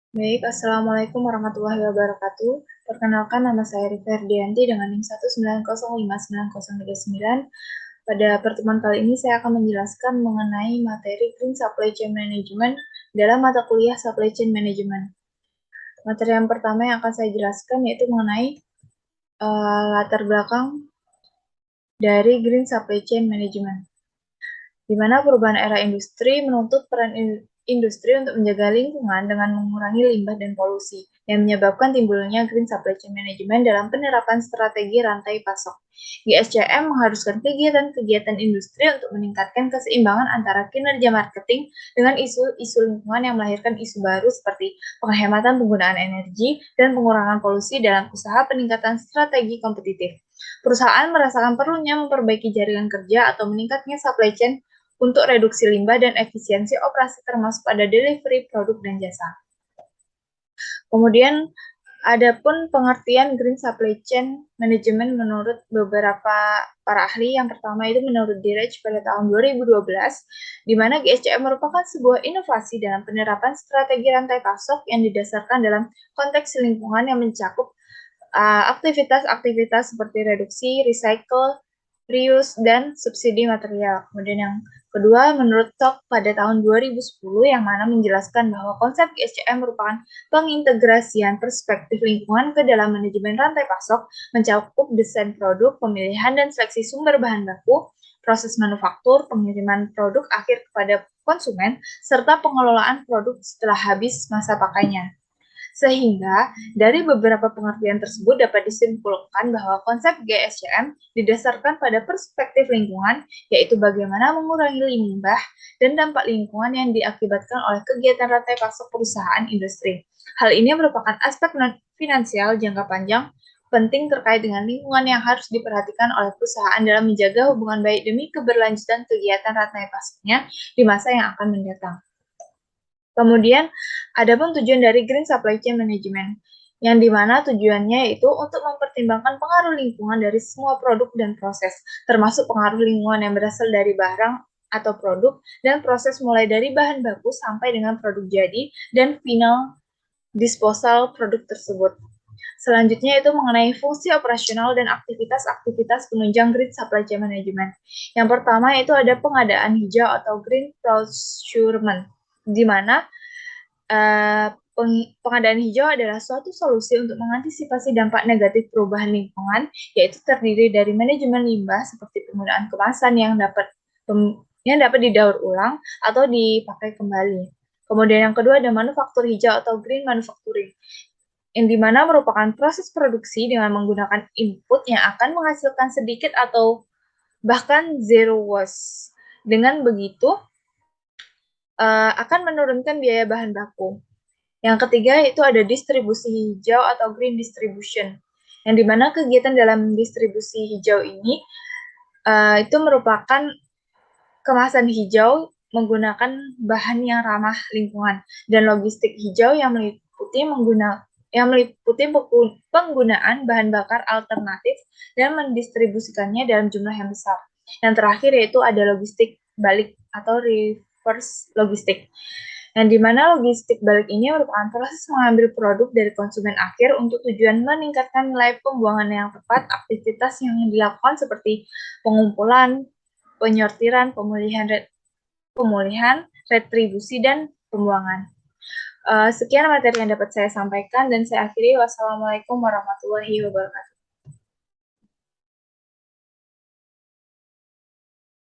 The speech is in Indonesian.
Baik, Assalamualaikum warahmatullahi wabarakatuh. Perkenalkan, nama saya Rifa Herdianti dengan NIM 1905939. Pada pertemuan kali ini saya akan menjelaskan mengenai materi Green Supply Chain Management dalam mata kuliah Supply Chain Management. Materi yang pertama yang akan saya jelaskan yaitu mengenai latar belakang dari Green Supply Chain Management, di mana perubahan era industri menuntut peran industri untuk menjaga lingkungan dengan mengurangi limbah dan polusi, yang menyebabkan timbulnya Green Supply Chain Management dalam penerapan strategi rantai pasok. GSCM mengharuskan kegiatan-kegiatan industri untuk meningkatkan keseimbangan antara kinerja marketing dengan isu-isu lingkungan yang melahirkan isu baru seperti penghematan penggunaan energi dan pengurangan polusi dalam usaha peningkatan strategi kompetitif. Perusahaan merasakan perlunya memperbaiki jaringan kerja atau meningkatnya supply chain untuk reduksi limbah dan efisiensi operasi termasuk pada delivery produk dan jasa. Kemudian adapun pengertian Green Supply Chain Management menurut beberapa para ahli, yang pertama itu menurut Diraj pada tahun 2012, di mana GSCM merupakan sebuah inovasi dalam penerapan strategi rantai pasok yang didasarkan dalam konteks lingkungan yang mencakup aktivitas-aktivitas seperti reduksi, recycle, reuse, dan subsidi material. Kemudian yang kedua, menurut TOK pada tahun 2010, yang mana menjelaskan bahwa konsep GSCM merupakan pengintegrasian perspektif lingkungan ke dalam manajemen rantai pasok, mencakup desain produk, pemilihan dan seleksi sumber bahan baku, proses manufaktur, pengiriman produk akhir kepada konsumen, serta pengelolaan produk setelah habis masa pakainya. Sehingga dari beberapa pengertian tersebut dapat disimpulkan bahwa konsep GSCM didasarkan pada perspektif lingkungan, yaitu bagaimana mengurangi limbah dan dampak lingkungan yang diakibatkan oleh kegiatan rantai pasok perusahaan industri. Hal ini merupakan aspek finansial jangka panjang penting terkait dengan lingkungan yang harus diperhatikan oleh perusahaan dalam menjaga hubungan baik demi keberlanjutan kegiatan rantai pasoknya di masa yang akan mendatang. Kemudian, ada pun tujuan dari Green Supply Chain Management, yang dimana tujuannya yaitu untuk mempertimbangkan pengaruh lingkungan dari semua produk dan proses, termasuk pengaruh lingkungan yang berasal dari barang atau produk, dan proses mulai dari bahan baku sampai dengan produk jadi, dan final disposal produk tersebut. Selanjutnya itu mengenai fungsi operasional dan aktivitas-aktivitas penunjang Green Supply Chain Management. Yang pertama itu ada pengadaan hijau atau Green Procurement, di mana pengadaan hijau adalah suatu solusi untuk mengantisipasi dampak negatif perubahan lingkungan, yaitu terdiri dari manajemen limbah seperti penggunaan kemasan yang dapat didaur ulang atau dipakai kembali. Kemudian yang kedua ada manufaktur hijau atau green manufacturing, yang dimana merupakan proses produksi dengan menggunakan input yang akan menghasilkan sedikit atau bahkan zero waste. Dengan begitu, akan menurunkan biaya bahan baku. Yang ketiga itu ada distribusi hijau atau green distribution, yang dimana kegiatan dalam distribusi hijau ini itu merupakan kemasan hijau menggunakan bahan yang ramah lingkungan dan logistik hijau yang meliputi penggunaan bahan bakar alternatif dan mendistribusikannya dalam jumlah yang besar. Yang terakhir yaitu ada logistik balik atau reverse logistik, yang dimana logistik balik ini merupakan proses mengambil produk dari konsumen akhir untuk tujuan meningkatkan nilai pembuangan yang tepat. Aktivitas yang dilakukan seperti pengumpulan, penyortiran, pemulihan, retribusi, dan pembuangan. Sekian materi yang dapat saya sampaikan dan saya akhiri. Wassalamualaikum warahmatullahi wabarakatuh.